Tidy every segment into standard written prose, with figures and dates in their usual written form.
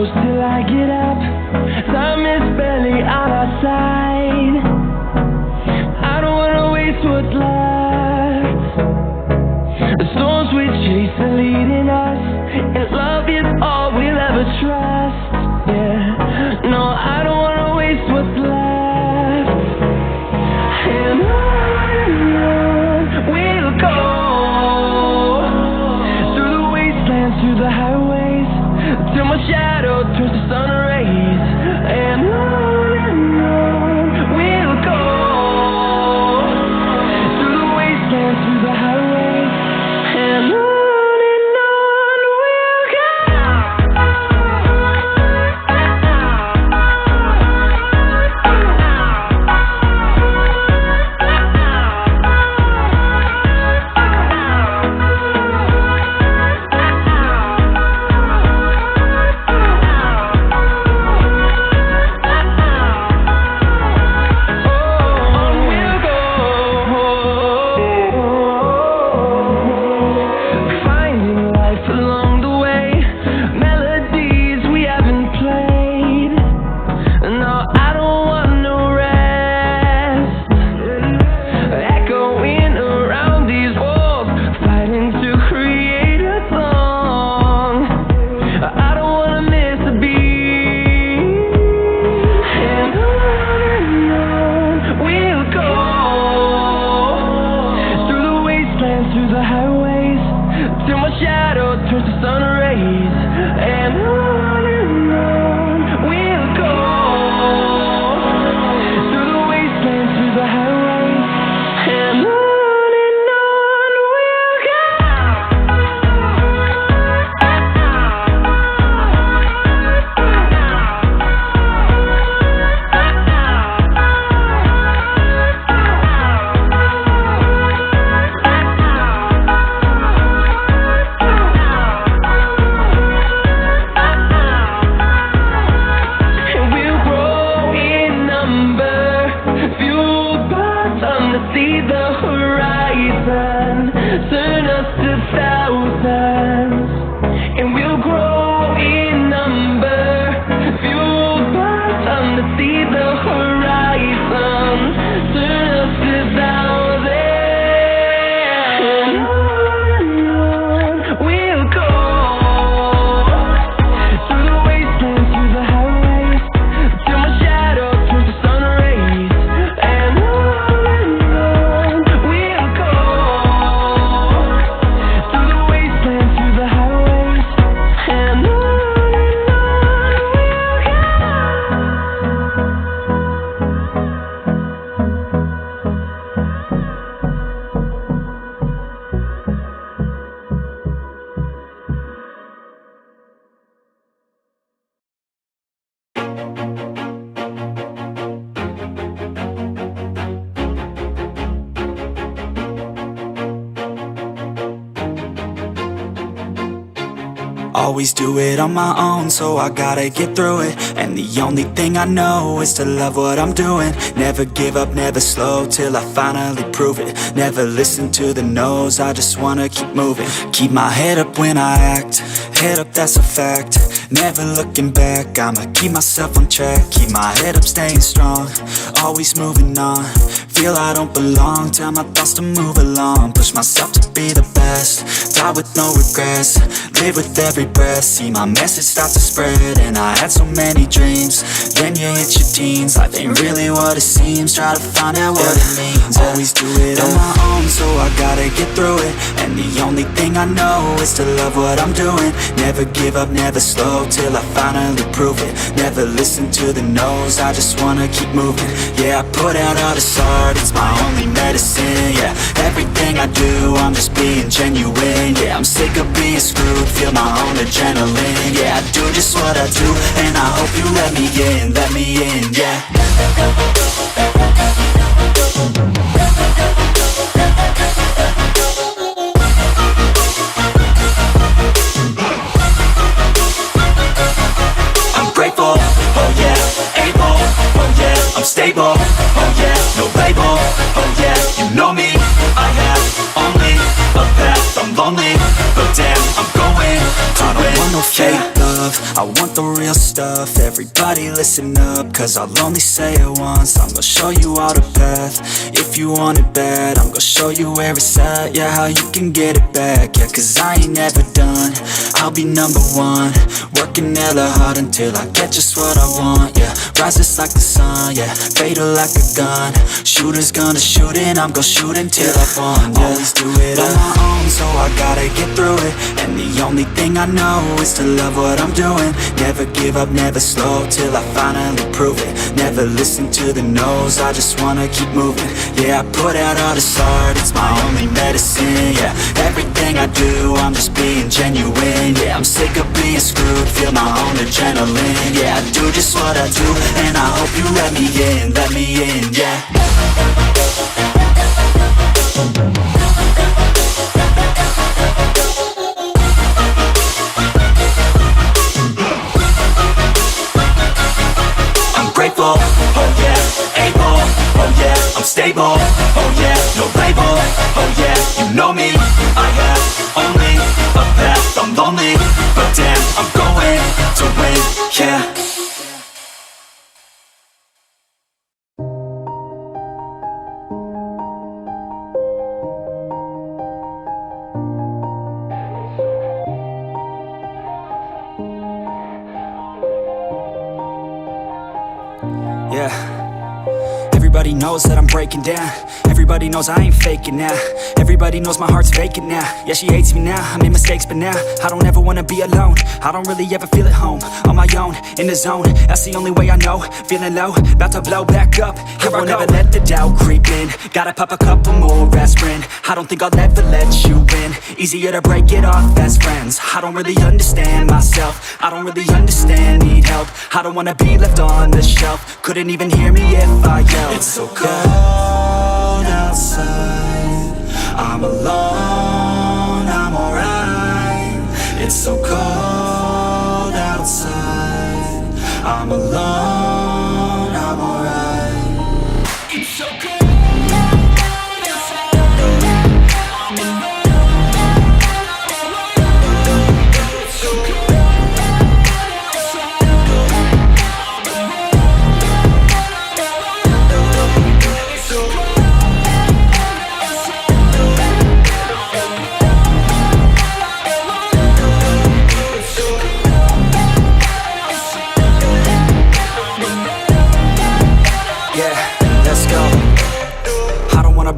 close till I get up. Time is barely on our side. I don't wanna waste what's left. The storms we chase are leading us, and love is all we'll ever trust. Yeah, no, I don't wanna waste what's left. And on we'll go, through the wastelands, through the highways, till my shadow turns to sun rays. And on we'll go, through the wastelands, through the highways, and on we'll go. Through the highways, till my shadow turns to sun rays. And on we'll go, through the wastelands, through the highways, and on we'll go. See the horizon, turn us to thousands, and we'll grow in number, fueled by sun to see the horizon, turn us to thousands, and on we'll go, through the wastelands, through the highways, till my shadow turns to sun rays. And Always do it on my own, so I gotta get through it. And the only thing I know is to love what I'm doing. Never give up, never slow, till I finally prove it. Never listen to the no's, I just wanna keep moving. Keep my head up when I act, head up, that's a fact. Never looking back, I'ma keep myself on track. Keep my head up, staying strong, always moving on. Feel I don't belong, tell my thoughts to move along. Push myself to be the best, die with no regrets. Live with every breath, see my message start to spread. And I had so many dreams, then you hit your teens. Life ain't really what it seems, try to find out what it means. Always do it on my own, so I gotta get through it. And the only thing I know is to love what I'm doing. Never give up, never slow, till I finally prove it. Never listen to the no's, I just wanna keep moving. Yeah, I put out all this art, it's my only medicine. Yeah, everything I do, I'm just being genuine. Yeah, I'm sick of being screwed, feel my own adrenaline. Yeah, I do just what I do, and I hope you let me in, yeah. I'm grateful, oh yeah, able, oh yeah, I'm stable, oh yeah, no label, oh yeah, you know me, I have only a path, I'm lonely, but damn, I'm going to win. I don't want no fake love, love, I want the real stuff. Everybody listen up, cause I'll only say it once. I'm gonna show you all the path. If you want it bad, I'm gonna show you where it's at. Yeah, how you can get it back. Yeah, cause I ain't never done, I'll be number one. Working hella hard until I get just what I want. Yeah, rises like the sun, yeah, fatal like a gun. Shooters gonna shoot and I'm gonna shoot until I won. Yeah, always do it on my own, so I gotta get through it. And the only thing I know is to love what I'm doing. Never give up, never slow, till I finally prove it. Never listen to the no's, I just wanna keep moving. Yeah, I put out all this art, it's my only medicine. Yeah, everything I do, I'm just being genuine. Yeah, I'm sick of being screwed, feel my own adrenaline. Yeah, I do just what I do, and I hope you let me in, yeah. Grateful, oh yeah, able, oh yeah, I'm stable, oh yeah, no label, oh yeah, you know me, I have only a path, I'm lonely, but damn, I'm going to win, yeah. Everybody knows that I'm breaking down. Everybody knows I ain't faking now. Everybody knows my heart's vacant now. Yeah, she hates me now, I made mistakes but now I don't ever wanna be alone. I don't really ever feel at home. On my own, in the zone, that's the only way I know. Feeling low, about to blow back up. Here I won't ever let the doubt creep in. Gotta pop a couple more aspirin. I don't think I'll ever let you in. Easier to break it off best friends. I don't really understand myself, I don't really understand, need help. I don't wanna be left on the shelf. Couldn't even hear me if I yelled. It's so cold outside, I'm alone, I'm alright. It's so cold outside, I'm alone, I'm alright. It's so cold outside, I'm alone, it's so cold outside,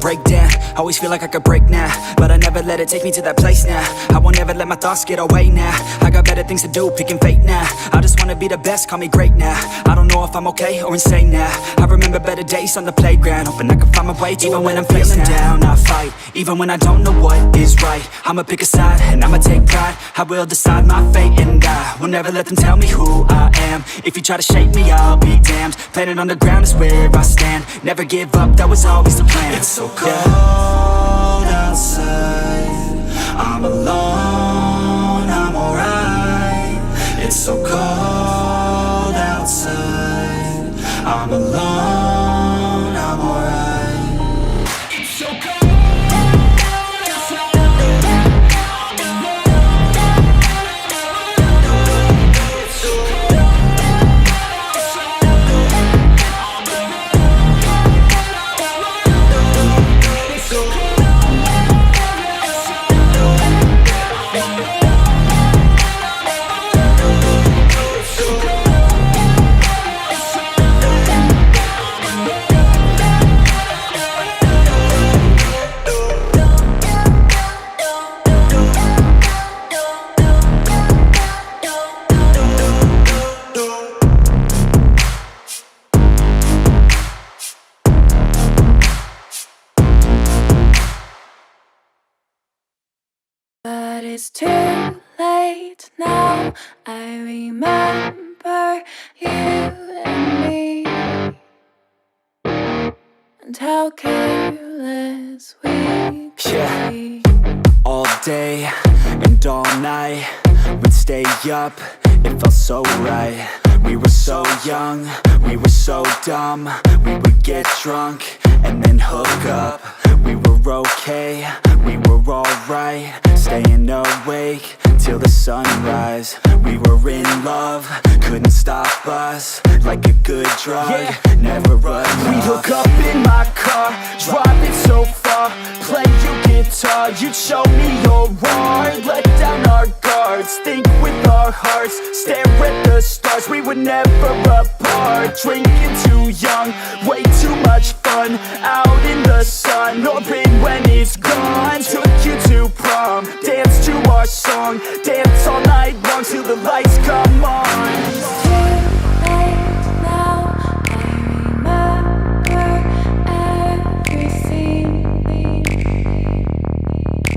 break down, always feel like I could break now, but I never let it take me to that place now. I won't ever let my thoughts get away now. I got better things to do, picking fate now. I just wanna be the best, call me great now. I don't know if I'm okay or insane now. I remember better days on the playground, hoping I can find my way. Even when I'm feeling down, I fight. Even when I don't know what is right, I'ma pick a side and I'ma take pride. I will decide my fate and I will never let them tell me who I am. If you try to shake me, I'll be damned. Planet on the ground is where I stand. Never give up, that was always the plan. It's so cold outside, I'm alone, I'm alright. It's so cold outside, I'm alone, I'm alright. It's so cold. But it's too late now. I remember you and me, and how careless we could be. All day and all night, we'd stay up, it felt so right. We were so young, we were so dumb. We would get drunk and then hook up. We were okay, we were alright, staying awake till the sunrise. We were in love, couldn't stop us, like a good drug, never enough. We'd hook up in my car, driving so far, play your guitar, you'd show me your art, let down our guards, think with our hearts, stare at the stars. We were never apart, drinking too young, way too much fun, out in the sun, open when it's gone. Took you to prom, dance to our song, dance all night long till the lights come on. It's too late now, I remember everything.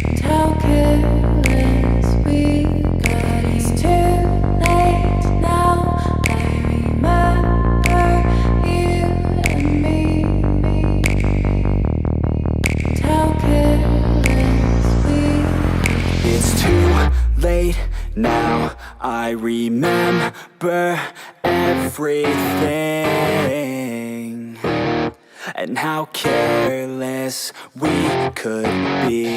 And how careless we got. It's too late now, I remember you and me. And how careless we got. It's too late now, I remember everything, and how careless we could be,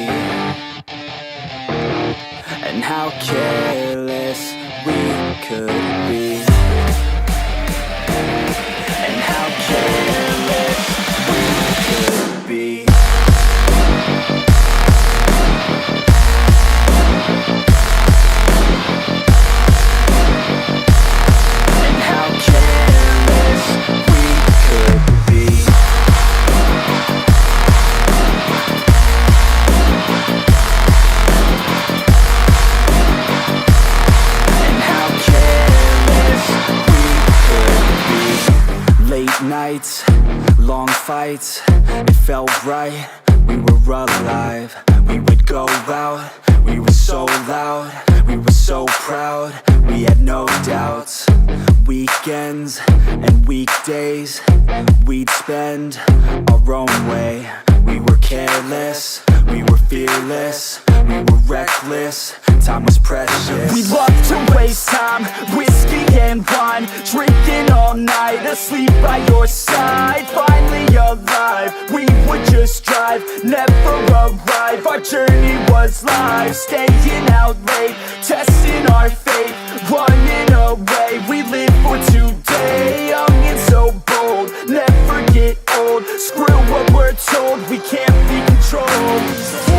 and how careless we could be, and how careless we could be. Nights, long fights, it felt right, we were alive. We would go out, we were so loud, we were so proud, we had no doubts. Weekends and weekdays, we'd spend our own way. We were careless, we were fearless, we were reckless, time was precious. We loved to waste time, whiskey and wine, drinking all night, asleep by your side. Finally alive, we would just drive, never arrive. Our journey was live, staying out late, testing our fate, running away. We live for today, young and so bold, never get old. Screw what we're told, we can't be controlled.